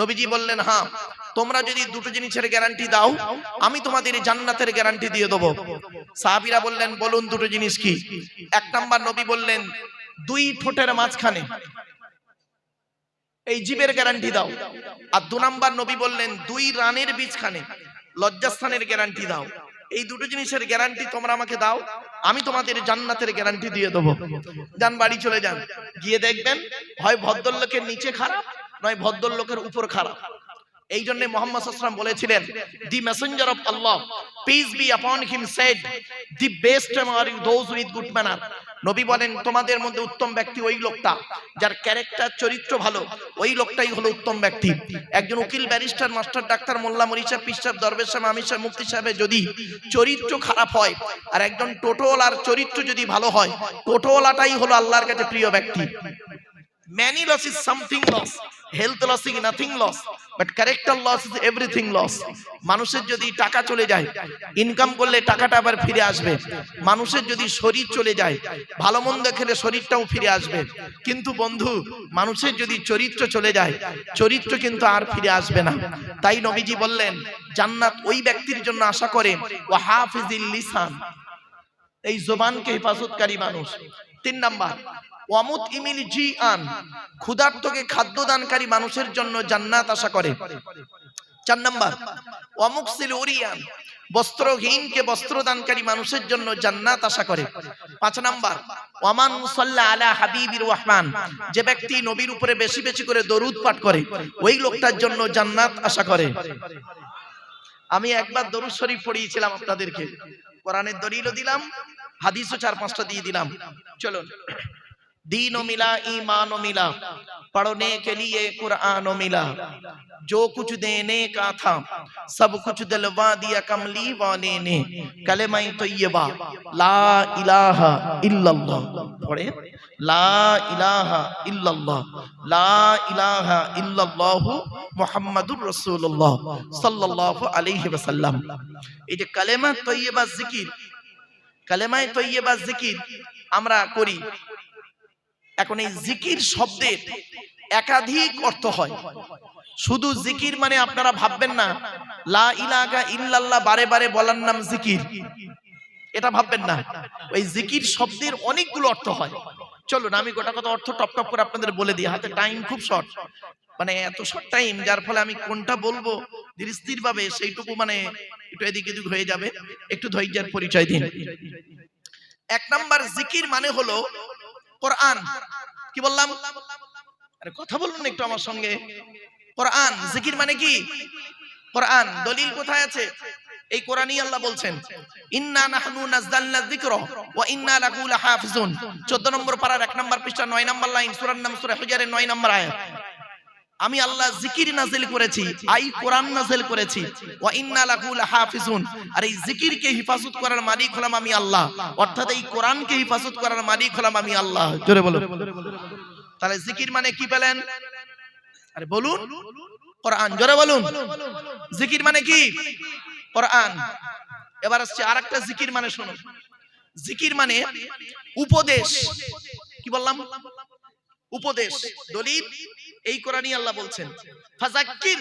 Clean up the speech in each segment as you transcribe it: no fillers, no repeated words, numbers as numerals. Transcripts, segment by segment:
নবীজি বললেন, হ্যাঁ, তোমরা যদি দুটো জিনিসের গ্যারান্টি দাও আমি তোমাদের জান্নাতের গ্যারান্টি দিয়ে দেবো। সাহাবীরা বললেন, বলুন দুটো জিনিস কি? এক নাম্বার নবী বললেন, দুই ঠোঁটের মাঝখানে এই জীবের গ্যারান্টি দাও। আর দু নাম্বার নবী বললেন, দুই রানের বীজখানে লজ্জাস্থানের গ্যারান্টি দাও। এই দুটো জিনিসের গ্যারান্টি তোমরা আমাকে দাও, আমি তোমাদের জান্নাতের গ্যারান্টি দিয়ে দেবো। যান, বাড়ি চলে যান, গিয়ে দেখবেন হয় ভদ্রলোকের নিচে খারাপ, নয় ভদ্রলোকের উপর খারাপ। এই জন্য মুহাম্মদ সাল্লাল্লাহু আলাইহি ওয়াসাল্লাম বলেছিলেন, the messenger of Allah peace be upon him said, the best are those with good manner. নবী বলেন, তোমাদের মধ্যে উত্তম ব্যক্তি ওই লোকটা যার ক্যারেক্টার চরিত্র ভালো, ওই লোকটাই হলো উত্তম ব্যক্তি। একজন উকিল, ব্যারিস্টার, মাস্টার, ডাক্তার, মোল্লা, মরিচা, পিসাব, দরবেশ সাহেব, আমির সাহেব, মুফতি সাহেবের যদি চরিত্র খারাপ হয়, আর একজন টোটোওয়ালার চরিত্র যদি ভালো হয়, টোটোওয়ালাটাই হলো আল্লাহর কাছে প্রিয় ব্যক্তি। Many loss is something loss, health loss is nothing loss, but character loss is everything loss. মানুষের যদি টাকা চলে যায়, ইনকাম করলে টাকাটা আবার ফিরে আসবে। মানুষের যদি শরীর চলে যায়, ভালো মন্দ খেলে শরীরটাও ফিরে আসবে। কিন্তু বন্ধু, মানুষের যদি চরিত্র চলে যায়, চরিত্র কিন্তু আর ফিরে আসবে না। তাই নবীজি বললেন, জান্নাত ওই ব্যক্তির জন্য আশা করে ওয়া হাফিজিল লিসান, এই জবানকে হেফাজতকারী মানুষ। তিন নাম্বার, ওয়ামুত ইমিল জিআন, ক্ষুধার্তকে খাদ্য দানকারী মানুষের জন্য জান্নাত আশা করে। চার নাম্বার, ওয়ামুকসিল উরিয়ান, বস্ত্রহীনকে বস্ত্র দানকারী মানুষের জন্য জান্নাত আশা করে। পাঁচ নাম্বার, ওয়ামান মুসাল্লা আলা হাবিবির রহমান, যে ব্যক্তি নবীর উপরে বেশি বেশি করে দরুদ পাঠ করে, ওই লোকটার জন্য জান্নাত আশা করে। আমি একবার দরুদ শরীফ পড়িয়েছিলাম আপনাদেরকে, কোরআনের দলিলও দিলাম, হাদিসও 4-5টা দিয়ে দিলাম। চলুন। दीनो मिला ईमानो मिला, पढ़ने के लिए कुरानो मिला, जो कुछ देने का था सब कुछ दिलवा दिया कमली वाले ने, कलेमा तैयबा ला इलाहा इल्लल्लाह, पढ़े ला इलाहा इल्लल्लाह, ला इलाहा इल्लल्लाहु मुहम्मदुर रसूलुल्लाह सल्लल्लाहु अलैहि वसल्लम। এই যে কালেমা তৈয়বা জিকির, কালেমায়ে তৈয়বা জিকির আমরা করি। এখন এই জিকির শব্দের একাধিক অর্থ হয়। শুধু জিকির মানে আপনারা ভাববেন না লা ইলাহা ইল্লাল্লাহ বারে বারে বলার নাম জিকির, এটা ভাববেন না। ওই জিকির শব্দের অনেকগুলো অর্থ হয়। চলুন আমি গোটা কথা অর্থ টপ টপ করে আপনাদের বলে দিই, হাতে টাইম খুব শর্ট, মানে এত শর্ট টাইম, যার ফলে আমি কোনটা বলবো ধীরস্থির ভাবে সেইটুকু মানে একটু এদিক এদিক হয়ে যাবে। একটু ধৈর্যের পরিচয় দিন। এক নাম্বার, জিকির মানে হলো কোরআন। কি বললাম? আরে কথা বলুন একটু আমার সঙ্গে। কোরআন, জিকির মানে কি? কোরআন। দলিল কোথায় আছে? এই কোরআনই আল্লাহ বলছেন, ইন্না নাহনু নাযালনা যিকরা ওয়া ইন্না লাহু লাহাফিজুন। 14 নম্বর পারার 1 নম্বর পৃষ্ঠা 9 নম্বর লাইন, সূরার নাম সূরা হুজুরের 9 নম্বর আয়াত। আমি আল্লাহ জিকির নাযিল করেছি, আই কোরআন নাযিল করেছি, ওয়া ইন্না লাহু লাহাফিজুন। আর এই জিকিরকে হিফাজত করার মালিক হলাম আমি আল্লাহ, অর্থাৎ এই কোরআনকে হিফাজত করার মালিক হলাম আমি আল্লাহ। জোরে বলো। তাহলে জিকির মানে কি পেলেন? আরে বলুন। কোরআন। জোরে বলুন। জিকির মানে কি? কোরআন। এবার আসছে আরেকটা জিকির মানে, শুনুন। জিকির মানে উপদেশ। কি বললাম? উপদেশ। দলিল এই কোরআনই আল্লাহ বলছেন, ফাযাক্কির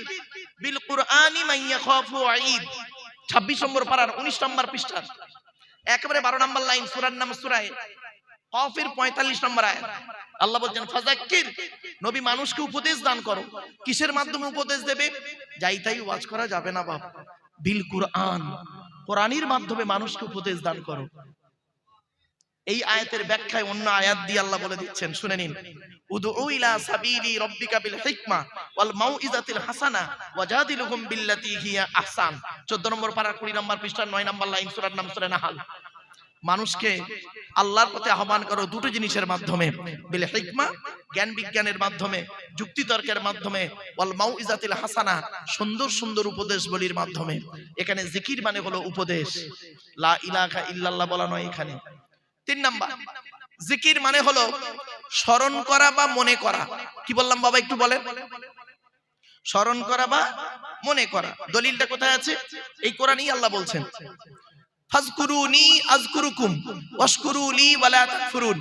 বিল কুরআনি মান ইয়াখাফু ওয়াঈদ। 26 নম্বর পারার 19 নম্বর পৃষ্ঠা একেবারে 12 নম্বর লাইন, সূরার নাম সূরা কাফের 45 নম্বর আয়াত। আল্লাহ বলেন ফাযাক্কির, নবী মানুষকে উপদেশ দান করো। কিসের মাধ্যমে উপদেশ দেবে? যাই তাই ওয়াজ করা যাবে না বাপ, বিল কুরআন, কোরআনের মাধ্যমে মানুষকে উপদেশ দান করো। এই আয়াতের ব্যাখ্যায় অন্য আয়াত দিয়ে আল্লাহ বলে দিচ্ছেন, শুনে নিন। উদউ ইলা সাবিলি রাব্বিকা বিল হিকমা ওয়াল মাউইজাতিল হাসানা ওয়াজাদিলহুম বিল্লাতী হিয়া আহসান। 14 নম্বর পারা 20 নম্বর পৃষ্ঠা 9 নম্বর লাইন, সূরার নাম সূরা নাহাল। মানুষকে আল্লাহর পথে আহ্বান করো দুটো জিনিসের মাধ্যমে, বিল হিকমা, জ্ঞান বিজ্ঞানের মাধ্যমে, যুক্তি তর্কের মাধ্যমে, ওয়াল মাউইজাতিল হাসানা, সুন্দর সুন্দর উপদেশ বলির মাধ্যমে। এখানে জিকির মানে হলো উপদেশ, লা ইলাহা ইল্লাল্লাহ বলা নয় এখানে। 3 নাম্বার, জিকির মানে হলো স্মরণ করা বা মনে করা। কি বললাম বাবা একটু বলেন? স্মরণ করা বা মনে করা। দলিলটা কোথায় আছে? এই কোরআনই আল্লাহ বলছেন, ফাজকুরুনি আযকুরুকুম ওয়াশকুরুলি ওয়ালা তাকফুরুন।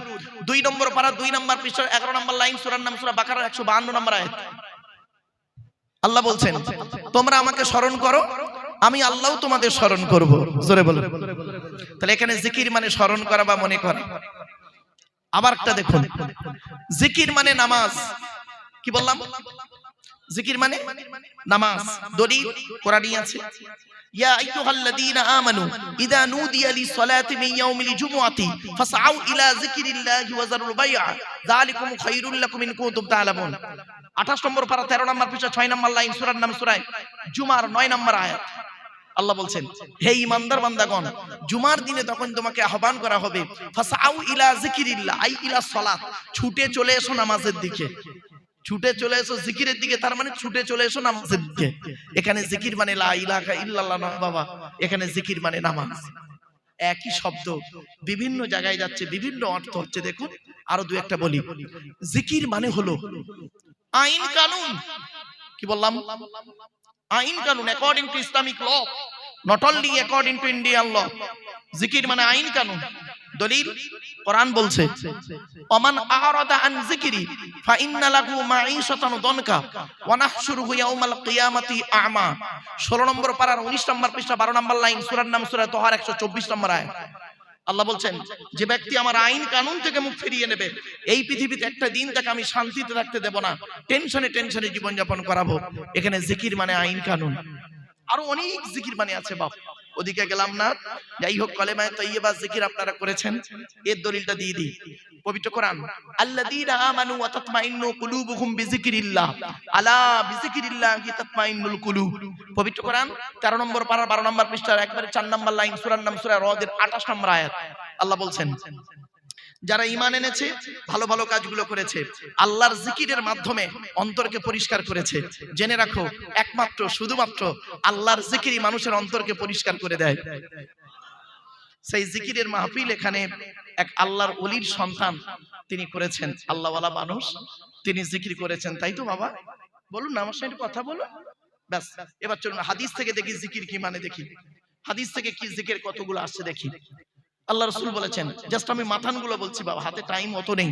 2 নম্বর পারা 2 নম্বর পৃষ্ঠা 11 নম্বর লাইন, সূরার নাম সূরা বাকারা 152 নম্বর আয়াত। আল্লাহ বলছেন তোমরা আমাকে স্মরণ করো, আমি আল্লাহ তোমাদের স্মরণ করব। জোরে বলো। তাহলে এখানে জিকির মানে স্মরণ করা বা মনে করা। আবার একটা দেখুন, জিকির মানে নামাজ। কি বললাম? জিকির মানে নামাজ। দলিল কোরআনে আছে, ইয়া আইয়ুহাল্লাযীনা আমানু ইযা নুদিয়া লিস-সালাতি মিন ইয়াউমিল জুমুআতি ফাসআউ ইলা যিকরিল্লাহি ওয়া যারুল বাই'a যালিকুম খায়রুল লাকুম ইন কুনতুম তা'লামুন। 28 নম্বর পারা 13 নম্বর পৃষ্ঠা 6 নম্বর লাইন, সূরার নাম সূরা জুমার 9 নম্বর আয়াত। আল্লাহ বলছেন হে ঈমানদার বান্দাগণ, জুমার দিনে তখন তোমাকে আহ্বান করা হবে, ফাসআউ ইলা যিকরিল্লাহ আই ইলা সালাত, ছুটে চলে এসো নামাজের দিকে। ছুটে চলে এসো জিকিরের দিকে, তার মানে ছুটে চলে এসো নামাজের দিকে। এখানে জিকির মানে লা ইলাহা ইল্লাল্লাহ না বাবা, এখানে জিকির মানে নামাজ। একই শব্দ বিভিন্ন জায়গায় যাচ্ছে, বিভিন্ন অর্থ হচ্ছে। দেখুন আরো দুই একটা বলি। জিকির মানে হলো আইন কানুন। কি বললাম? আইন কানুন, according to Islamic law, not only according to Indian law. জিকির মানে আইন কানুন। দলিল কোরআন বলছে, ওমান আরাদা আন যিকরি ফাইন্না লাহু মাঈশাতান দনকা ওয়া নাহশুরুহু ইয়াওমাল কিয়ামাতি আ'মা। 16 নম্বর পারার 19 নম্বর পৃষ্ঠা 12 নম্বর লাইন, সূরার নাম সূরা তাহার 124 নম্বর আয়াত। আল্লাহ বলছেন যে ব্যক্তি আমার আইন কানুন থেকে মুখ ফিরিয়ে নেবে, এই পৃথিবীতে একটা দিন তাকে আমি শান্তিতে থাকতে দেব না, টেনশনে টেনশনে জীবন যাপন করাবো। এখানে জিকির মানে আইন কানুন। আরো অনেক জিকির মানে আছে বাপ, ওদিকে গেলাম না। যাই হোক, কালেমায়ে তাইয়্যিবা জিকির আপনারা করেছেন, এর দলিলটা দিয়ে দিই। পবিত্র কোরআন, আল্লাযীনা আমানু ওয়া তাতমাইন্নু কুলুবুহুম বিযিকরিল্লাহ আলা বিযিকরিল্লাহি তাতমাইন্নুল কুলুব। পবিত্র কোরআন 13 নম্বর পারা 12 নম্বর পৃষ্ঠার একবারে 4 নম্বর লাইন, সূরার নাম সূরা রদের 28 নম্বর আয়াত। আল্লাহ বলছেন যারা ঈমান এনেছে, ভালো ভালো কাজগুলো করেছে, আল্লাহর জিকিরের মাধ্যমে অন্তরকে পরিষ্কার করেছে। জেনে রাখো, একমাত্র শুধুমাত্র আল্লাহর জিকিরই মানুষের অন্তরকে পরিষ্কার করে দেয়। সেই জিকিরের মাহফিল এখানে এক আল্লাহর ওলির সন্তান তিনি করেছেন, আল্লাহওয়ালা মানুষ, তিনি জিকির করেছেন। তাই তো বাবা? বলুন না, আমার সাথে কথা বলুন। ব্যাস, এবার চলুন হাদিস থেকে দেখি জিকির কি মানে, দেখি হাদিস থেকে কি জিকির কতগুলো আসছে দেখি। আল্লাহ রাসূল বলেছেন, জাস্ট আমি মাথানগুলো বলছি বাবা, হাতে টাইম অত নেই।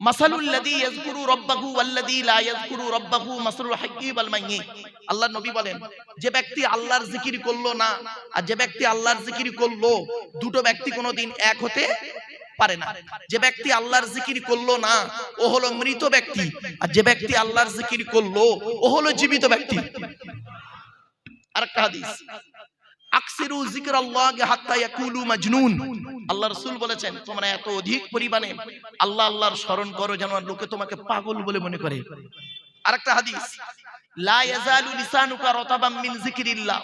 মাসালুল লাযী ইয়াযকুরু রাব্বাহু ওয়াল্লাযী লা ইয়াযকুরু রাব্বাহু মাসালুল হাইয়্যি ওয়াল মাইয়্যিত। আল্লাহর নবী বলেন, যে ব্যক্তি আল্লাহর জিকির করলো না আর যে ব্যক্তি আল্লাহর জিকির করলো, দুটো ব্যক্তি কোনোদিন এক হতে পারে না। যে ব্যক্তি আল্লাহর জিকির করলো না ও হলো মৃত ব্যক্তি, আর যে ব্যক্তি আল্লাহর জিকির করলো ও হলো জীবিত ব্যক্তি। আরেকটা হাদিস, আকসিরু যিকরাল্লাহি হাত্তা ইয়াকুলু মাজনুন। আল্লাহ রাসূল বলেছেন, তোমরা এত অধিক পরিমাণে আল্লাহর স্মরণ করো যেন লোকে তোমাকে পাগল বলে মনে করে। আরেকটা হাদিস, লা ইয়াজালু লিসানুকা রাতাবাম মিন যিকরিল্লাহ।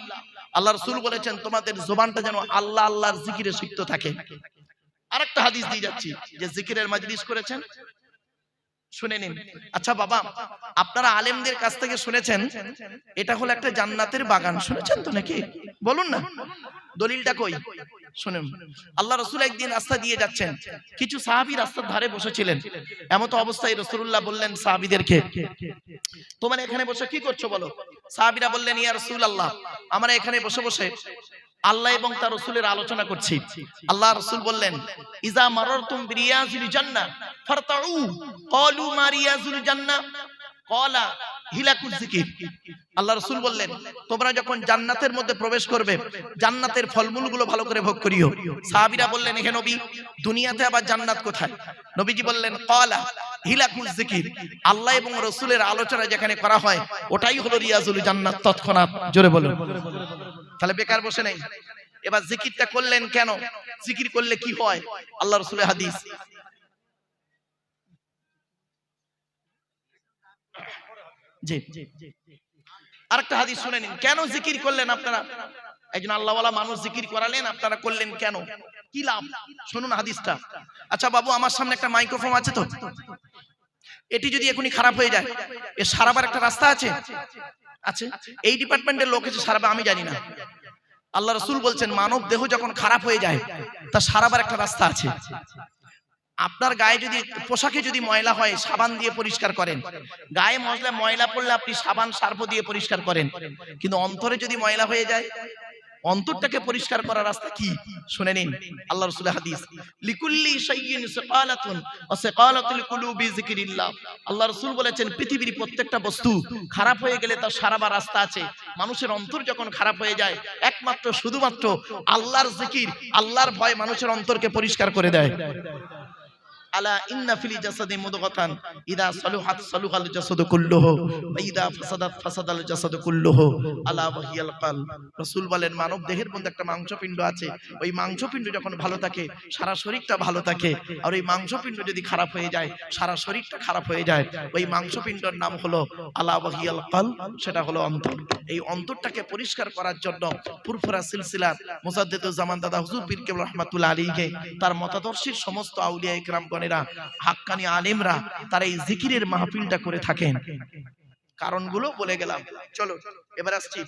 আল্লাহ রাসূল বলেছেন, তোমাদের জবানটা যেন আল্লাহর জিকিরে সিক্ত থাকে। আরেকটা হাদিস দিয়ে যাচ্ছি, যে জিকিরের মাজলিস করেছেন, শুনে নিন। আচ্ছা বাবা, আপনারা আলেমদের কাছ থেকে শুনেছেন এটা হলো একটা জান্নাতের বাগান, শুনেছেন তো নাকি? বলুন না, দলিলটা কই? শুনুন। আল্লাহ রাসূল একদিন রাস্তা দিয়ে যাচ্ছেন, কিছু সাহাবী রাস্তার ধারে বসেছিলেন। এমত অবস্থায় রাসূলুল্লাহ বললেন সাহাবীদেরকে, তোমরা এখানে বসে কি করছো বলো? সাহাবীরা বললেন, ইয়া রাসূলুল্লাহ, আমরা এখানে বসে বসে আল্লাহ এবং তার রাসূলের আলোচনা করছি। আল্লাহ রাসূল বললেন, ইজা মারারতুম বিরিয়াজিল জান্নাহ ফারতাউ। ক্বালু মা রিয়াজুল জান্নাহ? ক্বালা হিলাকুল যিকির। আল্লাহ রাসূল বললেন, তোমরা যখন জান্নাতের মধ্যে প্রবেশ করবে, জান্নাতের ফলমূলগুলো ভালো করে ভোগ করিও। সাহাবীরা বললেন, হে নবী, দুনিয়াতে আবার জান্নাত কোথায়? নবীজি বললেন, ক্বালা হিলাকুল যিকির। আল্লাহ এবং রাসূলের আলোচনা যেখানে করা হয় ওটাই হলো রিয়াজুল জান্নাত। তৎক্ষণাৎ জোরে বলুন। তাহলে বেকার বসে নেই। এবার জিকিরটা করলেন কেন? জিকির করলে কি হয়? আল্লাহ রাসূলের হাদিস। জি, আরেকটা হাদিস শুনে নিন, কেন জিকির করলেন আপনারা? একজন আল্লাহওয়ালা মানুষ জিকির করালেন, আপনারা করলেন কেন? কি লাভ? শুনুন হাদিসটা। আচ্ছা বাবু, আমার সামনে একটা মাইক্রোফোন আছে তো, এটি যদি এখনই খারাপ হয়ে যায়, এর সারাবার একটা রাস্তা আছে? আছে। এই ডিপার্টমেন্টের লোক এসে সারাবে আমি জানি না। আল্লাহ রাসূল বলছেন, মানব দেহ যখন খারাপ হয়ে যায় তা সারাবার একটা রাস্তা আছে। আপনার গায়ে যদি, পোশাকে যদি ময়লা হয়, সাবান দিয়ে পরিষ্কার করেন। গায়ে ময়লা পড়লে আপনি সাবান সার্ফ দিয়ে পরিষ্কার করেন। কিন্তু অন্তরে যদি ময়লা হয়ে যায়, অন্তরটাকে পরিষ্কার করার রাস্তা কি শুনে নিন। আল্লাহ রাসূলের হাদিস, লিকুল্লি শাইইন সাকালাতুন ওয়া সাকালাতুল কুলুবি যিকরিল্লাহ। আল্লাহ রাসূল বলেছেন পৃথিবীর প্রত্যেকটা বস্তু খারাপ হয়ে গেলে তার সারাবার রাস্তা আছে। মানুষের অন্তর যখন খারাপ হয়ে যায়, একমাত্র শুধুমাত্র আল্লাহর জিকির, আল্লাহর ভয় মানুষের অন্তরকে পরিষ্কার করে দেয়। আলা ইন্না ফিল জাসাদি মুদগাতান ইদা সালুহাত সালুহাল জাসাদু কুল্লুহু ওয়া ইদা ফাসাদাত ফাসাদাল জাসাদু কুল্লুহু আলা ওয়াহিয়াল কলব। রাসূল বলেন মানব দেহের মধ্যে একটা মাংসপিণ্ড আছে, ওই মাংসপিণ্ড যখন ভালো থাকে সারা শরীরটা ভালো থাকে, আর ওই মাংসপিণ্ড যদি খারাপ হয়ে যায় সারা শরীরটা খারাপ হয়ে যায়। ওই মাংসপিণ্ডের নাম হলো আলা ওয়াহিয়াল কলব, সেটা হলো অন্তর। এই অন্তরটাকে পরিষ্কার করার জন্য পুরফুরা সিলসিলার মুজাদ্দিদুজ জামান দাদা হুজুর পীর কেবলা রাহমাতুল্লাহ আলাইহি তার মতাদর্শীর সমস্ত আউলিয়া ইকরাম হাক্কানি আলেমরা তারা এই জিকিরের মাহফিলটা করে থাকেন। কারণগুলো বলে গেলাম। চলো এবার আসছি,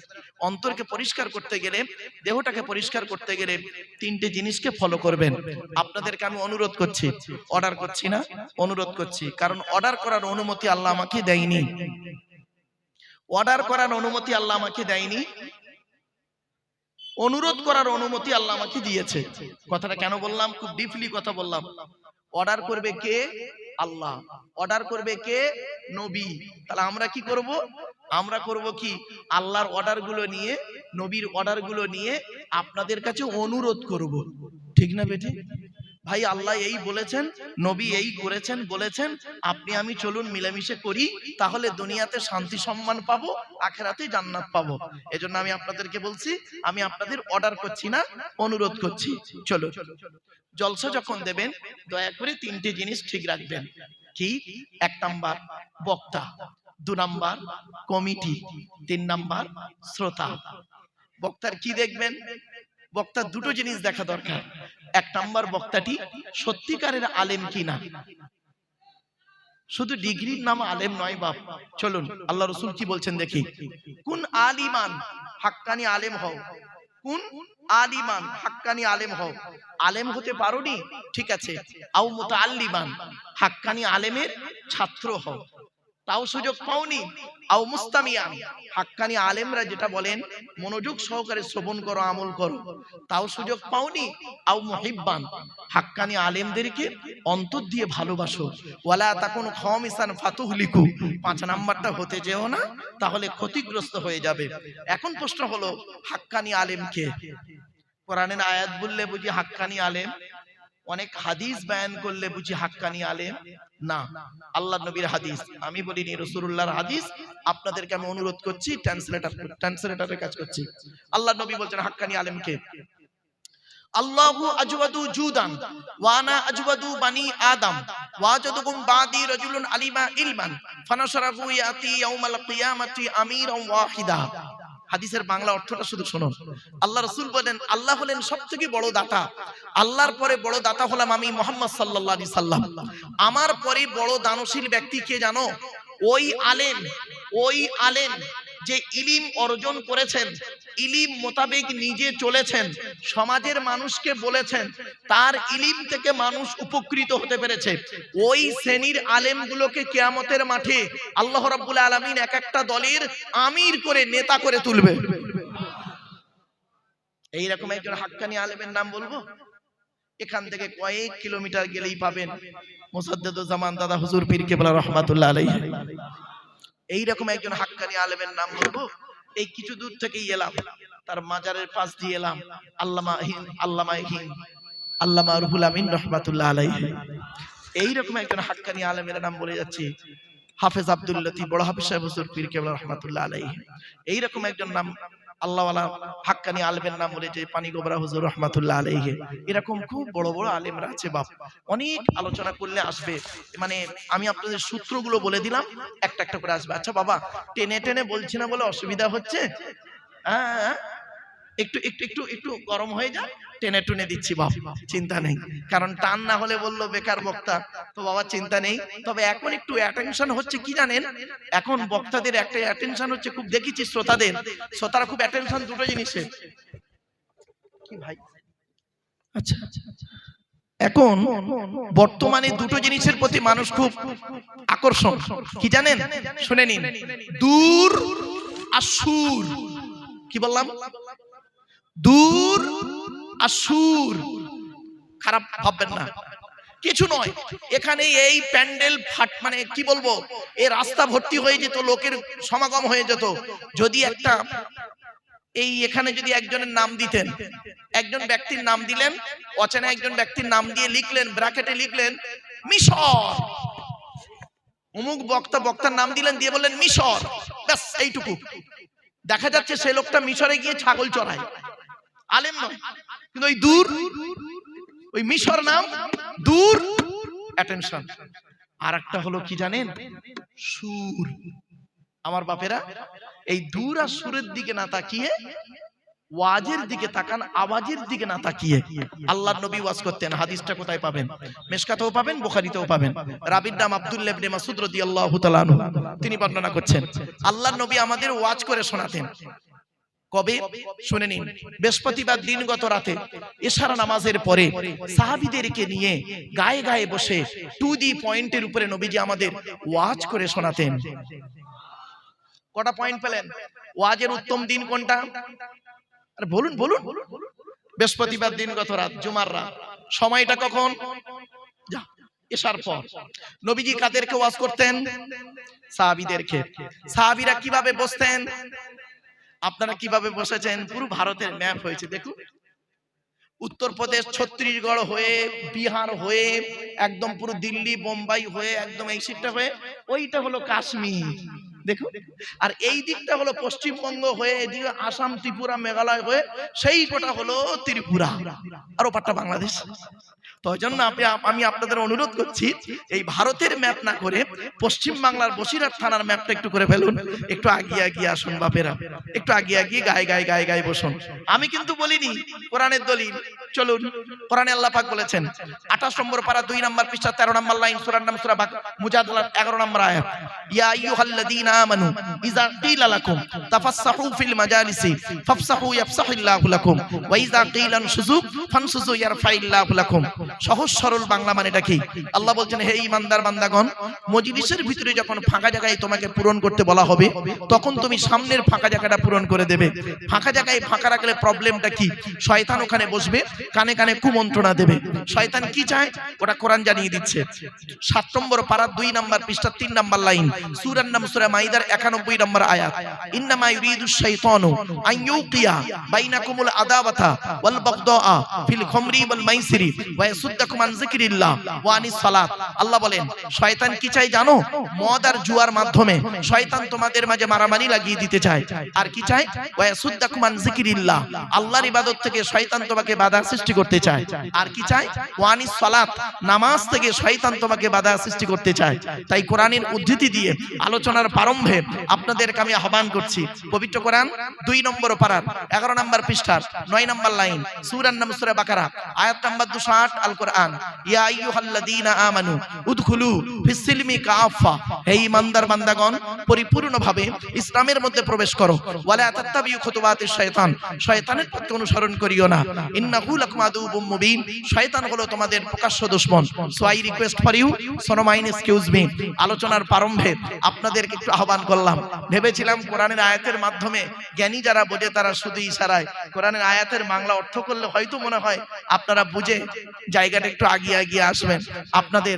অন্তরকে পরিষ্কার করতে গেলে, দেহটাকে পরিষ্কার করতে গেলে তিনটে জিনিসকে ফলো করবেন। আপনাদেরকে আমি অনুরোধ করছি, অর্ডার করছি না, অনুরোধ করছি, কারণ অর্ডার করার অনুমতি আল্লাহ আমাকে দেয়নি। অর্ডার করার অনুমতি আল্লাহ আমাকে দেয়নি, অনুরোধ করার অনুমতি আল্লাহ আমাকে দিয়েছে। কথাটা কেন বললাম, খুব ডিপলি কথা বললাম। অর্ডার করবে কে? আল্লাহ। অর্ডার করবে কে? নবী। তাহলে আমরা কি করব? আমরা করব কি, আল্লাহর অর্ডার গুলো নিয়ে, নবীর অর্ডার গুলো নিয়ে আপনাদের কাছে অনুরোধ করব। ঠিক না বেটি? ভাই আল্লাহ এই বলেছেন, নবী এই করেছেন, বলেছেন, আপনি আমি চলুন মিলেমিশে করি, তাহলে দুনিয়াতে শান্তি সম্মান পাবো, আখিরাতে জান্নাত পাবো। এজন্য আমি আপনাদেরকে বলছি, আমি আপনাদের অর্ডার করছি না, অনুরোধ করছি। চলো, জলসা যখন দেবেন দয়া করে তিনটে জিনিস ঠিক রাখবেন। কি? 1 নাম্বার বক্তা, 2 নাম্বার কমিটি, 3 নাম্বার শ্রোতা। বক্তার কি দেখবেন? বক্তার দুটো জিনিস দেখা দরকার। 1 নাম্বার বক্তাটি সত্যিকারের আলেম কিনা। শুধু ডিগ্রির নাম আলেম নয় বাপ। চলুন আল্লাহ রাসূল কি বলছেন দেখি। কোন আলিমান, হাক্কানি আলেম হও। কোন আলিমান, হাক্কানি আলেম হও। আলেম হতে পারোনি, ঠিক আছে, আও মুতাআল্লিমান, হাক্কানি আলেমের ছাত্র হও, তাও সুযোগ পাওনি। আও মুস্তামিয়ান, হাক্কানি আলেমরা যেটা বলেন মনোযোগ সহকারে শ্রবণ করো, আমল করো, তাও সুযোগ পাওনি। আও মুহিব্বান, হাক্কানি আলেমদেরকে অন্তর দিয়ে ভালোবাসো। ওয়ালা তাকুন খামিসান ফাতুহলিকু, 5 নাম্বারটা হতে যেও না, তাহলে ক্ষতিগ্রস্ত হয়ে যাবে। এখন প্রশ্ন হলো হাক্কানি আলেম কে? কোরআনের আয়াত বললে বুঝি হাক্কানি আলেম, অনেক হাদিস বয়ান করলে বুঝি হাক্কানি আলেম না। আল্লাহর নবীর হাদিস, আমি বলিনি, রাসূলুল্লাহর হাদিস। আপনাদেরকে আমি অনুরোধ করছি, ট্রান্সলেটরের কাজ করছি। আল্লাহর নবী বলছেন হাক্কানি আলেম কে? আল্লাহু আজওয়াদু জুদান ওয়া আনা আজওয়াদু বানি আদম ওয়াজাদুকুম বাদি রাজুলুন আলিমা ইলমান ফানাশরাহু ইয়াতি ইয়াউমাল কিয়ামাতি আমিরান ওয়াহিদা। হাদিসের বাংলা অর্থটা শুধু শুনুন। আল্লাহ রাসূল বলেন আল্লাহ হলেন সবথেকে বড় দাতা, আল্লাহর পরে বড় দাতা হলাম আমি মুহাম্মদ সাল্লাল্লাহু আলাইহি সাল্লাম। আমার পরে বড় দানশীল ব্যক্তি কে জানো? ওই আলেম যে ইলিম অর্জন করেছেন, ইলিম মোতাবেক নিজে চলেছেন, সমাজের মানুষকে বলেছেন, তার ইলিম থেকে মানুষ উপকৃত হতে পেরেছে। ওই শ্রেণীর আলেমগুলোকে কিয়ামতের মাঠে আল্লাহ রাব্বুল আলামিন এক একটা দলের আমির করে, নেতা করে তুলবে। এইরকম একজন হাক্কানি আলেমের নাম বলবো? এখান থেকে কয়েক কিলোমিটার গেলেই পাবেন মুজাদ্দিদুজ জামান দাদা হুজুর পীর কেবলা রাহমাতুল্লাহ আলাইহি। এইরকম একজন হাক্কানি আলেমের নাম বলবো? এই কিছু দূর থেকেই এলাম, তার মাজারের পাশ দিয়ে এলাম, আল্লামা রুহুল আমিন রাহমাতুল্লাহ আলাইহি। এইরকম একজন হাক্কানি আলেমের নাম বলে যাচ্ছি, হাফেজ আব্দুল লতিফ বড় হাফেজ সাহেব হুজুর পীর কেবলা রাহমাতুল্লাহ আলাইহি। এইরকম একজন নাম আল্লাহওয়ালা হাক্কানি আলেমের নাম বলে যে পানি গোবরা হুজুর রাহমাতুল্লাহ আলাইহি। এরকম খুব বড় বড় আলেমরা আছে বাপ, অনেক আলোচনা করলে আসবে। মানে আমি আপনাদের সূত্রগুলো বলে দিলাম, একটা একটা করে আসবে। আচ্ছা বাবা, টেনে টেনে বলছি না বলে অসুবিধা হচ্ছে? একটু একটু একটু একটু গরম হয়ে যায়, টেনে টুনে দিচ্ছি বাপ, চিন্তা নেই। কারণ টান না হলে বললো বেকার বক্তা, তো বাবা চিন্তা নেই। তবে এখন একটু অ্যাটেনশন হচ্ছে কি জানেন? এখন বক্তাদের একটা অ্যাটেনশন হচ্ছে, খুব দেখেছি শ্রোতারা খুব অ্যাটেনশন দুটো জিনিসে। কি ভাই? আচ্ছা, এখন বর্তমানে দুটো জিনিসের প্রতি মানুষ খুব আকর্ষণ। কি জানেন? শুনে নিন। দূর আর সুর। কি বললাম? দূর আর সুর, খারাপ ভাববেন না, কিছু নয়। এখানে এই প্যান্ডেল মানে কি বলবো, এই রাস্তা ভর্তি হয়ে যেত, লোকের সমাগম হয়ে যেত, যদি একটা এই এখানে যদি একজনের নাম দিতেন, একজন ব্যক্তির নাম দিলেন, অচেনা একজন ব্যক্তির নাম দিয়ে লিখলেন, ব্র্যাকেটে লিখলেন মিশর, অমুক বক্তার নাম দিলেন, দিয়ে বললেন মিশর, ব্যাস এইটুকু। দেখা যাচ্ছে সে লোকটা মিশরে গিয়ে ছাগল চড়ায়, আলেম নয়, কিন্তু ওই দূর, ওই মিশর নাম, দূর, অ্যাটেনশন। আর একটা হলো কি জানেন, সুর। আমার বাপেরা এই দূর আর সুরের দিকে না তাকিয়ে ওয়াজের দিকে তাকান, আওয়াজের দিকে না তাকিয়ে। আল্লাহর নবী ওয়াজ করতেন, হাদিসটা কোথায় পাবেন? মিশকাতেও পাবেন, বুখারীতেও পাবেন। রাবীর নাম আব্দুল্লাহ ইবনে মাসউদ রাদিয়াল্লাহু তাআলা আনহু, তিনি বর্ণনা করছেন আল্লাহর নবী আমাদের ওয়াজ করে শোনাতেন। কবে? শুনে নিন, বৃহস্পতিবার দিনগত রাতে ইশারা নামাজের পরে সাহাবীদেরকে নিয়ে গায়ে গায়ে বসে টু দি পয়েন্টের উপরে নবীজি আমাদের ওয়াজ করে শোনাতেন। কটা পয়েন্ট পেলেন? ওয়াজের উত্তম দিন কোনটা? আরে বলুন বলুন। বৃহস্পতিবার দিনগত রাত, জুমার রাত। সময়টা কখন? এশার পর। নবীজি কাদেরকে ওয়াজ করতেন? সাহাবীদেরকে। সাহাবীরা কিভাবে বসতেন? আপনারা কিভাবে বসেছেন? পুরো ভারতের ম্যাপ হয়েছে দেখুন। উত্তরপ্রদেশ, ছত্তিশগড় হয়ে, বিহার হয়ে, একদম পুরো দিল্লি, বোম্বাই হয়ে, একদম এই সিটটা হয়ে, ওইটা হলো কাশ্মীর দেখুন। আর এই দিকটা হলো পশ্চিমবঙ্গ হয়ে, এদিকে আসাম, ত্রিপুরা, মেঘালয় হয়ে, সেই কোটা হলো ত্রিপুরা, আর ওপারটা বাংলাদেশ। তো জন্য আমি আপনাদের অনুরোধ করছি, এই ভারতের ম্যাপ না করে পশ্চিম বাংলার বসিরহাট থানার ম্যাপটা একটু করে ফেলুন। একটু আগিয়ে আগিয়ে আসুন বাপেরা, একটু আগিয়ে আগিয়ে গায়ে গায়ে গায়ে গায়ে বসুন। আমি কিন্তু বলিনি, কোরআনের দলিল। চলুন, কোরআনে আল্লাহ পাক বলেছেন 28 নম্বর পারা 2 নম্বর পৃষ্ঠা 13 নম্বর লাইন, সূরার নাম সূরা মুজাদালা 11 নম্বর আয়াত। ইয়া আইয়ুহাল্লাযীনা আমানু ইযা কিলা লাকুম তাফাসসাহু ফিল মাজালিসি ফাফসাহু ইয়াফসাহিল্লাহু লাকুম ওয়া ইযা কিলা আনশুযু ফানশুযু ইয়ারফাইল্লাহু লাকুম। সহজ সরল বাংলা মানেটা কি? আল্লাহ বলছেন, হে ঈমানদার বান্দাগণ, মজলিসের ভিতরে যখন ফাঁকা জায়গায় তোমাকে পূরণ করতে বলা হবে, তখন তুমি সামনের ফাঁকা জায়গাটা পূরণ করে দেবে। ফাঁকা জায়গায় ফাঁকা রাখলে প্রবলেমটা কি? শয়তান ওখানে বসবে, কানে কানে কুমন্ত্রণা দেবে। শয়তান কি চায় ওটা কোরআন জানিয়ে দিচ্ছে। 7 নম্বর পারা 2 নম্বর পৃষ্ঠা 3 নম্বর লাইন, সূরার নাম সূরা মাইদার 91 নম্বর আয়াত। ইন্নামা ইউরিদুশ শাইতানু আন ইউকিয়া বাইনাকুমুল আদাওয়াতা ওয়াল বাগদাআ ফিল খামরি ওয়াল মাইসিরি ওয়া ইয়াসুদ্দাকুম আন যিকরিল্লাহ ওয়া আনিস সালাত। আল্লাহ বলেন, শয়তান কি চায় জানো? মদ আর জুয়ার মাধ্যমে শয়তান তোমাদের মাঝে মারামারি লাগিয়ে দিতে চায়। আর কি চায়? ওয়া ইয়াসুদ্দাকুম আন যিকরিল্লাহ, আল্লাহর ইবাদত থেকে শয়তান তোমাকে বাধা সৃষ্টি করতে চায়। আর কি চায়? ওয়া আনিস সালাত, নামাজ থেকে শয়তান তোমাকে বাধা সৃষ্টি করতে চায়। তাই কোরআনের উদ্ধৃতি দিয়ে আলোচনার প্রারম্ভে আপনাদেরকে আমি আহ্বান করছি, পবিত্র কোরআন 2 নম্বর পারার 11 নম্বর পৃষ্ঠার 9 নম্বর লাইন, সূরার নাম সূরা বাকারা আয়াত নম্বর 208, আল কোরআন। ইয়া আইয়ুহাল্লাযীনা আমানু উদখুলু ফিস সিলমি কাফা, হে ঈমানদার বান্দাগণ, পরিপূর্ণভাবে ইসলামের মধ্যে প্রবেশ করো। ওয়ালা তাত্তাবিউ খুতুওয়াতিশ শাইতান, শয়তানের পথ অনুসরণ করিও না। ইন্নাহু লাকুম আদুউম মুবিন, শয়তান হলো তোমাদের প্রকাশ্য দুশমন। So I request for you, সোনো মাইন এক্সকিউজ মি, আলোচনার প্রারম্ভে আপনাদেরকে একটু আহ্বান করলাম। ভেবেছিলাম কোরআনের আয়াতের মাধ্যমে জ্ঞানী যারা বোঝে তারা শুধু ইশারায় কোরআনের আয়াতের বাংলা অর্থ করলে হয়তো মনে হয় আপনারা বুঝে জায়গাটা একটু আগিয়ে আগিয়ে আসবেন। আপনাদের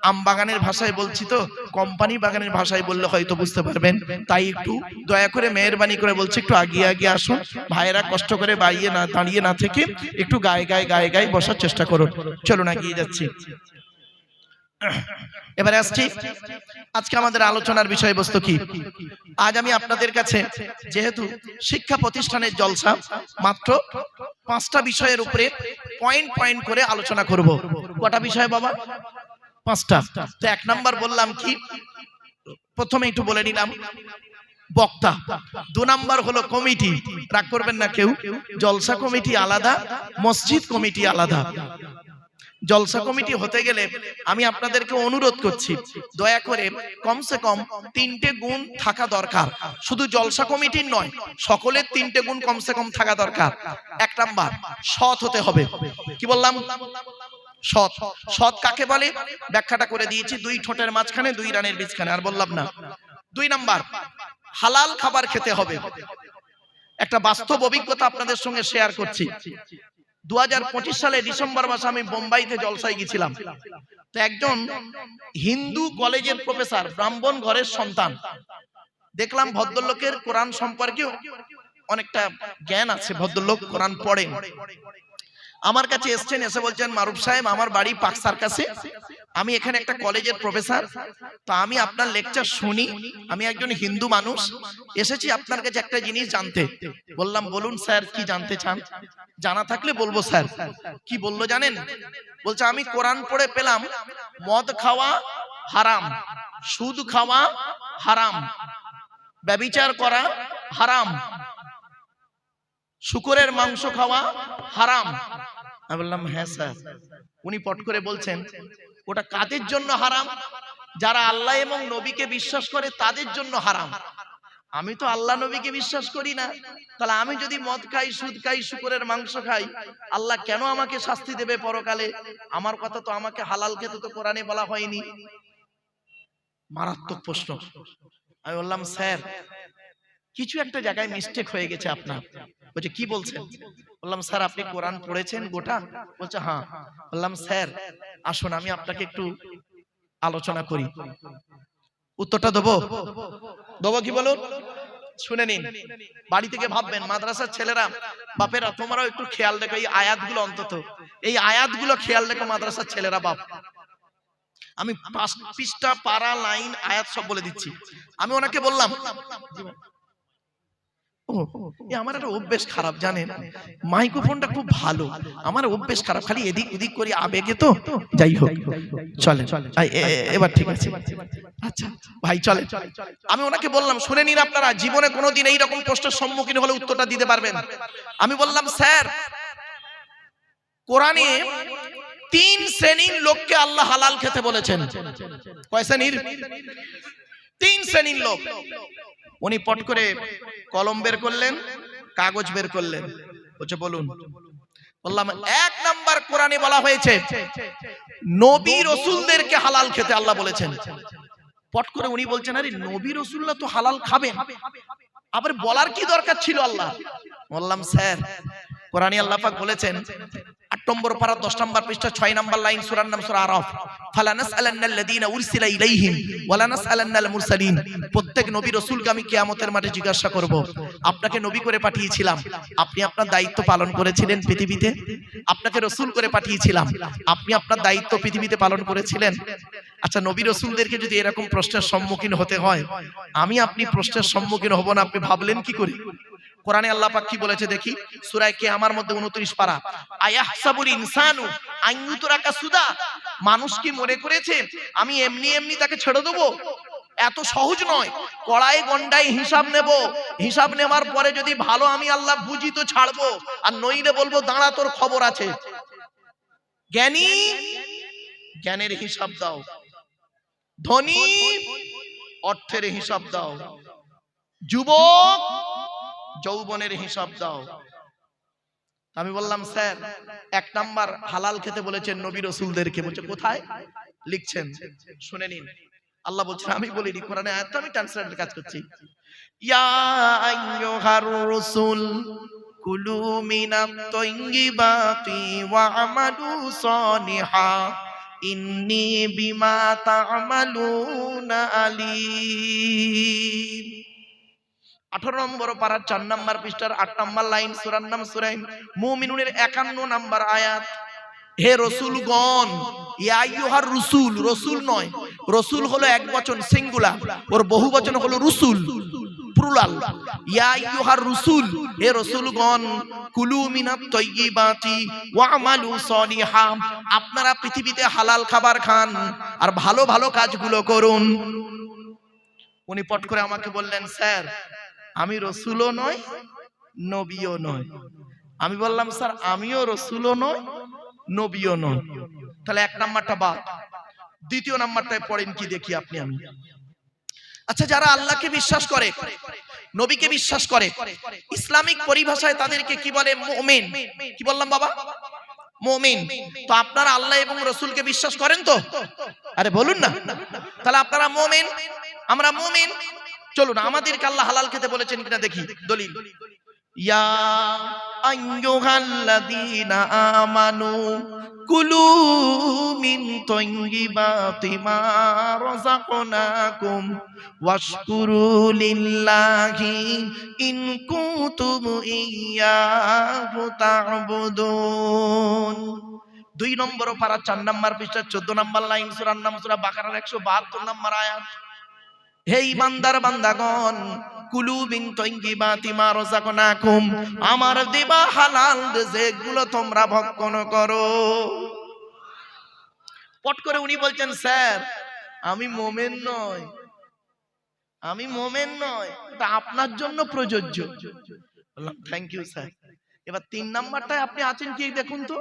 আম বাগানের ভাষায় বলছি তো, কোম্পানি বাগানের ভাষায় বললে হয়তো বুঝতে পারবেন। তাই একটু দয়া করে মেহেরবানি করে বলছি, একটু আগিয়ে আগিয়ে আসুন। ভাইয়েরা কষ্ট করে দাঁড়িয়ে না থেকে একটু গায়ে গায়ে গায়ে গায়ে বসার চেষ্টা করুন। চলুন এগিয়ে যাচ্ছি। এবারে আসছি, আজকে আমাদের আলোচনার বিষয়বস্তু কি? আজ আমি আপনাদের কাছে, যেহেতু শিক্ষা প্রতিষ্ঠানের জলসা, মাত্র 5টা বিষয়ের উপরে পয়েন্ট পয়েন্ট করে আলোচনা করব। কটা বিষয় বাবা? 5টা। তো 1 নাম্বার বললাম কি, প্রথমে একটু বলে নিলাম বক্তা। 2 নাম্বার হলো কমিটি, রাগ করবেন না কেউ, জলসা কমিটি আলাদা, মসজিদ কমিটি আলাদা। জলসা কমিটি হতে গেলে আমি আপনাদেরকে অনুরোধ করছি, দয়া করে কমসে কম 3টে গুণ থাকা দরকার। শুধু জলসা কমিটির নয়, সকলের 3টে গুণ কমসে কম থাকা দরকার। 1 নাম্বার, সৎ হতে হবে। কি বললাম? সৎ। সৎ কাকে বলে ব্যাখ্যাটা করে দিয়েছি, 2 ঠোঁটের মাঝখানে 2 রানের বীজখানে, আর বললাম না। 2 নাম্বার, হালাল খাবার খেতে হবে। একটা বাস্তব অভিজ্ঞতা আপনাদের সঙ্গে শেয়ার করছি। 2025 সালে ডিসেম্বর মাসে আমি বোম্বাইতে জলসায় গেছিলাম। তো একজন হিন্দু কলেজের প্রফেসর, ব্রাহ্মণ ঘরের সন্তান, দেখলাম ভদ্রলোকের কোরআন সম্পর্কে অনেকটা জ্ঞান আছে, ভদ্রলোক কোরআন পড়েন। আমার কাছে এসছেন, এসে বলছেন মারুফ সাহেব আমার বাড়ি পাক সার্কাসে, আমি এখানে একটা কলেজের প্রফেসর, তো আমি আপনার লেকচার শুনি, আমি একজন হিন্দু মানুষ, এসেছি আপনার কাছে একটা জিনিস জানতে। বললাম বলুন স্যার কি জানতে চান? জানা থাকলে বলবো স্যার। কি বললো জানেন? বলছে আমি কোরআন পড়ে পেলাম মদ খাওয়া হারাম, সুদ খাওয়া হারাম, ব্যভিচার করা হারাম, শুকরের মাংস খাওয়া হারাম। আমি বললাম হ্যাঁ স্যার। উনি পট করে বলছেন ওটা কাদের জন্য হারাম? যারা আল্লাহ এবং নবীকে বিশ্বাস করে তাদের জন্য হারাম। আমি তো আল্লাহ নবীকে বিশ্বাস করি না, তাহলে আমি যদি মদ খাই, সুদ খাই, শুকরের মাংস খাই, আল্লাহ কেন আমাকে শাস্তি দেবে পরকালে? আমার কথা তো আমাকে হালাল খেতে তো কোরআনে বলা হয়নি। মারাত্মক প্রশ্ন। আমি বললাম স্যার কিছু একটা জায়গায় মিস্টেক হয়ে গেছে আপনার। বলছে কি বলছেন? বললাম স্যার আপনি কোরআন পড়েছেন গোটা? বলছে হ্যাঁ। বললাম স্যার আসুন আমি আপনাকে একটু আলোচনা করি। উত্তরটা দেবো? দেবো কি বলুন? শুনে নিন। বাড়ি থেকে ভাববেন, মাদ্রাসার ছেলেরা বাপেরা তোমরাও একটু খেয়াল রেখো এই আয়াতগুলো, অন্তত এই আয়াতগুলো খেয়াল রেখো মাদ্রাসার ছেলেরা বাপ। আমি 5 পৃষ্ঠা পারা লাইন আয়াত সব বলে দিচ্ছি। আমি ওনাকে বললাম আমার একটা অভ্যেস খারাপ জানেন, মাইক্রোফোনটা খুব ভালো, আমার অভ্যেস খারাপ, খালি এদিক ওদিক করি আবেগে, তো যাই হোক চলে এবার ঠিক আছে। আচ্ছা ভাই চলে। আমি ওনাকে বললাম শুনে নিন, আপনারা জীবনে কোনোদিন এইরকম প্রশ্নের সম্মুখীন হলে উত্তরটা দিতে পারবেন। আমি বললাম স্যার কোরআনে 3 শ্রেণীর লোককে আল্লাহ হালাল খেতে বলেছেন। কয় শ্রেণীর? 3 শ্রেণীর লোক। উনি পট করে কলম বের করলেন, কাগজ বের করলেন, বলছে বলুন। বললাম 1 নাম্বার কোরআনে বলা হয়েছে নবী রাসূলদেরকে হালাল খেতে আল্লাহ বলেছেন। পট করে উনি বলছেন আরে নবী রাসূলরা তো হালাল খাবেন, আবার বলার কি দরকার ছিল আল্লাহ? বললাম স্যার কোরআনে আল্লাহ পাক বলেছেন 8 নম্বর পারা 10 নম্বর পৃষ্ঠা 6 নম্বর লাইন, সূরার নাম সূরা আরাফ, ফালানাসআলান্নাল্লাযীনা উরসিলা ইলাইহিম ওয়ালানাসআলান্নাল মুরসালিন। প্রত্যেক নবী রাসূলকে আমি কিয়ামতের মাঠে জিজ্ঞাসা করব, আপনাকে নবী করে পাঠিয়েছিলাম, আপনি আপনার দায়িত্ব পালন করেছিলেন পৃথিবীতে? আপনাকে রাসূল করে পাঠিয়েছিলাম, আপনি আপনার দায়িত্ব পৃথিবীতে পালন করেছিলেন? আচ্ছা নবী রাসূলদেরকে যদি এরকম প্রশ্নের সম্মুখীন হতে হয়, আমি আপনি প্রশ্নের সম্মুখীন হব না, আপনি ভাবলেন কি করে? কোরআনে আল্লাহ পাক কি বলেছে দেখি, সূরা কিয়ামার মধ্যে 29 পারা, আয়াহসাবুল ইনসানু আইয়ুতরাকা সুদা। মানুষ কি মনে করেছে আমি এমনি এমনি তাকে ছেড়ে দেবো? এত সহজ নয়। কড়াই গন্ডায় হিসাব নেব, হিসাব নেওয়ার পরে যদি ভালো আমি আল্লাহ বুঝি তো ছাড়বো, আর নইলে বলবো দাঁড়া তোর খবর আছে। জ্ঞানী জ্ঞানের হিসাব দাও, ধনী অর্থের হিসাব দাও, যুবক যৌবনের হিসাব দাও। আমি বললাম স্যার 1 নাম্বার হালাল খেতে বলেছেন নবী রাসূলদেরকে। বলছে কোথায়? লিখছেন শুনে নিন। আল্লাহ বলছেন, আমি বলিনি, কোরআনে আয়াতটা আমি ট্রান্সলেটরের কাজ করছি। ইয়া আইয়ুহার রাসূল কুলু মিনাত তাইয়্যিবাতি ওয়া আমালু সালিহা ইন্নী বিমা তা'মালুনা আলীম। 18 নম্বর পারার 4 নম্বর পৃষ্ঠার 8 নম্বর লাইন, সূরার নাম সূরা মুমিনুনের 51 নম্বর আয়াত। হে রাসূলগণ, ইয়া আইয়ুহার রাসূল, রাসূল নয়, রাসূল হলো একবচন সিঙ্গুলার, ওর বহুবচন হলো রুসুল প্লুরাল। ইয়া আইয়ুহার রাসূল, হে রাসূলগণ, কুলু মিনাত তাইয়্যিবাতি ওয়া আমালু সালিহা, আপনারা পৃথিবীতে হালাল খাবার খান আর ভালো ভালো কাজগুলো করুন। উনি পট করে আমাকে বললেন স্যার আমি রাসূলও নয় নবীও নয়। আমি বললাম স্যার আমিও রাসূলও নয় নবীও নয়। তাহলে 1 নাম্বারটা বাদ, 2য় নাম্বারটায় পড়েন কি দেখি আপনি আমি। আচ্ছা যারা আল্লাহকে বিশ্বাস করে, নবীকে বিশ্বাস করে, ইসলামিক পরিভাষায় তাদেরকে কি বলে? মুমিন। কি বললাম বাবা? মুমিন। তো আপনারা আল্লাহ এবং রাসূলকে বিশ্বাস করেন তো? আরে বলুন না। তাহলে আপনারা মুমিন, আমরা মুমিন। চলুন আমাদেরকে আল্লাহ হালাল খেতে বলেছেন কিনা দেখি দলিল। ইয়া আইয়ুহাল্লাযীনা আমানু কুলু মিন তাইয়্যিবাতি মা রাযাকনাকুম ওয়াশকুরু লিল্লাহি ইন কুনতুম ইয়্যাহু তা'বুদুন। 2 নম্বর পারা 4 নম্বর পৃষ্ঠা 14 নম্বর লাইন সূরার নাম সূরা বাকারার 172 নম্বর আয়াত। হে ইমানদার বান্দাগণ, কুলু মিন তাইয়্যিবাতি মা রাযাকনাকুম, আমার দেওয়া হালাল রিজিকগুলো তোমরা ভক্ষণ করো। পট করে উনি বলছেন, স্যার আমি মোমেন নই, আমি মোমেন নই, এটা আপনার জন্য প্রযোজ্য। বললাম থ্যাংক ইউ স্যার। এবার 3 নাম্বারটায় আপনি আছেন কি দেখুন তো।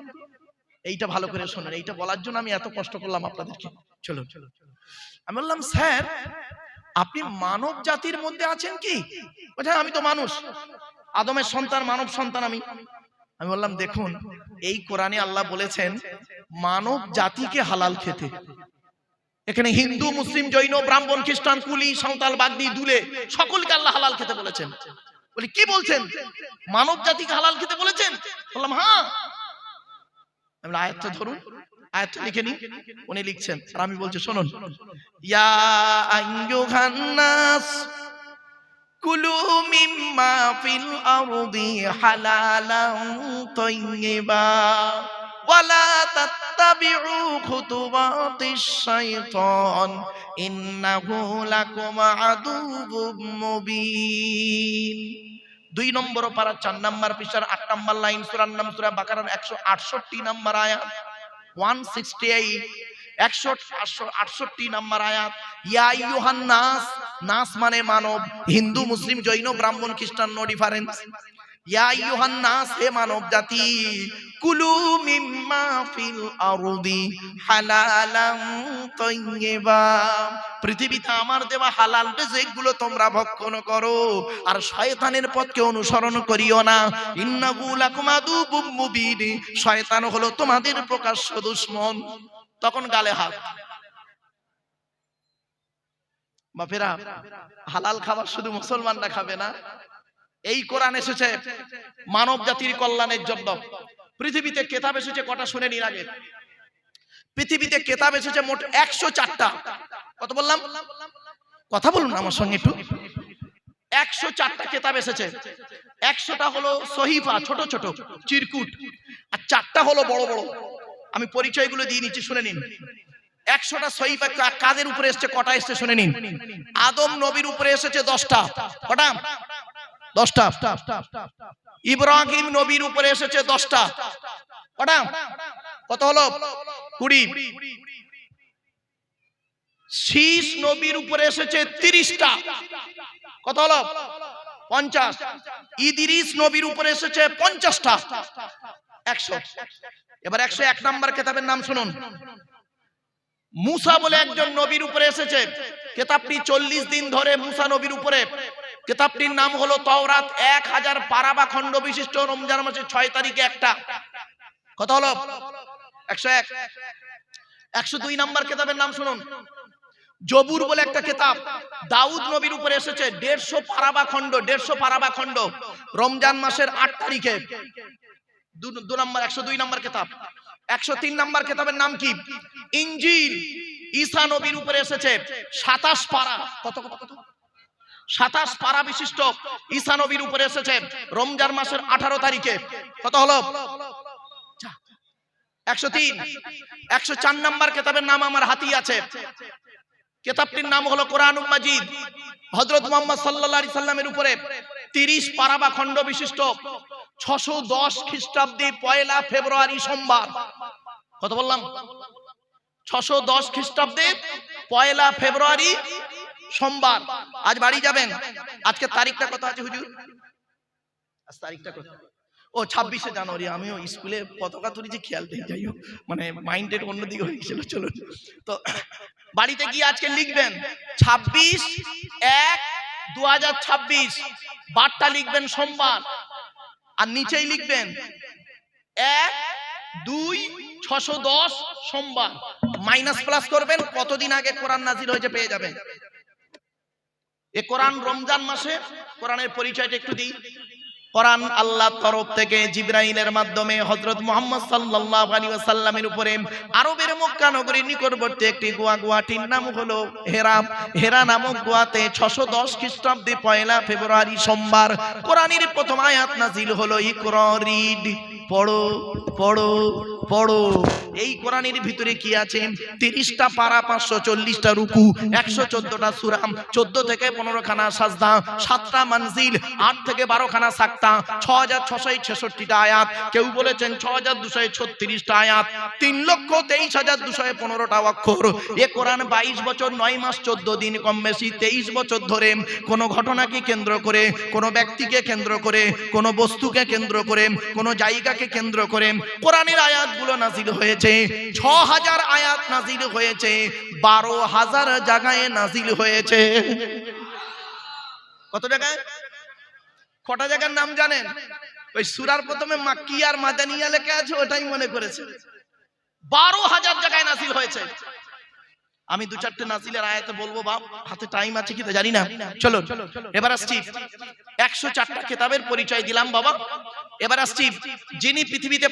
এইটা ভালো করে শুনুন, এইটা বলার জন্য আমি এত কষ্ট করলাম আপনাদেরকে। চলো আমি বললাম, স্যার আপনি মানব জাতির মধ্যে আছেন কি? বলছে আমি তো মানুষ, আদমের সন্তান, মানব সন্তান আমি। আমি বললাম দেখুন, এই কোরআনে আল্লাহ বলেছেন মানব জাতিকে হালাল খেতে। এখানে হিন্দু, মুসলিম, জৈন, ব্রাহ্মণ, খ্রিস্টান, কুলি, সাঁওতাল, বাগদি, দুলে সকলকে আল্লাহ হালাল খেতে বলেছেন। বলি কি বলছেন? মানব জাতিকে হালাল খেতে বলেছেন? বললাম হ্যাঁ। আমি আয়াতটা ধরুন, আয়াতটা লিখে নি। উনি লিখছেন আর আমি বলছি শুনুন। ইয়া আইয়ুহান নাস কুলু মিম্মা ফিল আরদি হালালান তাইয়্যিবা ওয়ালা তাত্তাবিউ খুতুওয়াতিশ শাইতান ইন্নাহু লাকুম আদুউম মুবিন। 2 নম্বর পারা 4 নম্বর পৃষ্ঠার 8 নম্বর লাইন সূরার নাম সূরা বাকারার 168 নম্বর আয়াত। 168 168 নম্বর আয়াত। ইয়া আইয়ুহান নাস, নাস মানে মানব, হিন্দু, মুসলিম, জৈন, ব্রাহ্মণ, খ্রিস্টান নো ডিফারেন্স। ইয়া আইয়ুহান নাস, হে মানব জাতি, কুলু মিম্মা ফিল আরদি হালালান তাইয়্যিবা, পৃথিবীতে আমার দেওয়া হালাল রিজিকগুলো তোমরা ভক্ষণ করো আর শয়তানের পথকে অনুসরণ করিও না। ইন্নাহু লাকুম আদুউম মুবিন, শয়তান হলো তোমাদের প্রকাশ্য দুশমন। তখন গালে হাত। বাপেরা, হালাল খাবার শুধু মুসলমানরা খাবে না, এই কোরআন এসেছে মানব জাতির কল্যাণের জন্য। পৃথিবীতে কিতাব এসেছে কটা শুনে নিন আগে। পৃথিবীতে কিতাব এসেছে মোট 104টা। কত বললাম? কথা বলুন আমার সঙ্গে একটু। 104টা কিতাব এসেছে। 100টা হলো সহিফা, ছোট ছোট চিরকুট, আর 4টা হলো বড় বড়। আমি পরিচয়গুলো দিয়ে নিচ্ছি, শুনে নিন। 100টা সহিফা কাদের উপরে এসেছে, কটা এসেছে শুনে নিন। আদম নবীর উপরে এসেছে 10টা। কটা? 10টা। ইব্রাহিম নবীর উপরে এসেছে 10টা। কটা? কত হলো? 20। শীষ নবীর উপরে এসেছে 30টা। কত হলো? 50। ইদ্রিস নবীর উপরে এসেছে 50টা। 100। এবার 101 নম্বর কিতাবের নাম শুনুন। মুসা বলে একজন নবীর উপরে এসেছে। কিতাবটি 40 দিন ধরে মুসা নবীর উপরে। কিতাবটির নাম হলো তাওরাত। 1000 পারা বা খণ্ড বিশিষ্ট, রমজান মাসের 6 তারিখে একটা। কত হলো? 101। 102 নম্বর কিতাবের নাম শুনুন। জবুর বলে একটা কিতাব, দাউদ নবীর উপরে এসেছে। 150 পারা বা খণ্ড, 150 পারা বা খণ্ড, রমজান মাসের 8 তারিখে। 102 নম্বর কিতাব। 103 নম্বর কিতাবের নাম কি? ইনজিল। ঈসা নবীর উপরে এসেছে 27 পারা। কত কত কত? 27 পারা বিশিষ্ট ঈসা নবীর উপরে এসেছে রমজান মাসের 18 তারিখে। কত হলো? 103। 104 নম্বর কিতাবের নাম আমার হাতেই আছে। কিতাবটির নাম হলো কোরআনুল মাজিদ। হযরত মুহাম্মদ সাল্লাল্লাহু আলাইহি সাল্লামের উপরে 30 পারা বা খণ্ড বিশিষ্ট, 610 খ্রিস্টাব্দে 1 ফেব্রুয়ারি সোমবার। কত বললাম? 610 খ্রিস্টাব্দে 1 ফেব্রুয়ারি সোমবার। আজ বাড়ি যাবেন। আজকে তারিখটা কত আছে হুজুর? আজ তারিখটা কত? ও 26শে জানুয়ারি। আমিও স্কুলে পতাকা তুলেছি, খেয়াল নেই, যাই হোক, মানে মাইন্ডেড অন্যদিকে হয়ে গেছিল। চলুন তো বাড়িতে গিয়ে আজকে লিখবেন 26/1/2026। বারটা লিখবেন সোমবার, আর নিচেই লিখবেন 1-2-610 সোমবার। মাইনাস প্লাস করবেন, কতদিন আগে কোরআন নাজিল হয়েছে পেয়ে যাবেন। এ কোরআন রমজান মাসে। কোরআনের পরিচয়টা একটু দিই। কোরআন আল্লাহর তরফ থেকে জিবরাইলের মাধ্যমে হযরত মুহাম্মদ সাল্লাল্লাহু আলাইহি ওয়াসাল্লামের উপরে আরবের মক্কা নগরীর নিকটবর্তী একটি গুয়াটির নাম হলো হেরা। হেরা নামক গুয়াতে 610 খ্রিস্টাব্দে 1 ফেব্রুয়ারি সোমবার কোরআনের প্রথম আয়াত নাযিল হলো ইকরা রিড, পড়ো পড়ো পড়ো। এই কোরআনের ভিতরে কি আছে? 30টা পারা, 540টা রুকু, 114টা সূরা, 14 থেকে 15 খানা সাজদা, 7টা মানজিল, 8 থেকে 12 খানা সাক্তা, 6666টা আয়াত, কেউ বলেছেন 6236টা আয়াত, 3,23,215টা অক্ষর। এ কোরআন 22 বছর 9 মাস 14 দিন কম বেশি 23 বছর ধরে কোন ঘটনাকে কেন্দ্র করে, কোন ব্যক্তিকে কেন্দ্র করে, কোন বস্তুকে কেন্দ্র করে, কোন জায়গাকে কেন্দ্র করে কোরআনের আয়াতগুলো নাযিল হয়েছে। 6000 আয়াত নাযিল হয়েছে, 12,000 জায়গায় নাযিল হয়েছে। কত জায়গায়? কটা জায়গার নাম জানেন? ওই সূরার প্রথমে মাক্কি আর মাদানিয়া লেখা আছে, ওটাই মনে করেছে। 12,000 জায়গায় নাযিল হয়েছে। আমি 2-4টে নাযিলের আয়াতে বলবো, বাপ হাতে টাইম আছে কি তা জানি না। চলো এবার আসছি 104টা কিতাবের পরিচয় দিলাম বাবা। এবার আসছি যিনি পৃথিবীতে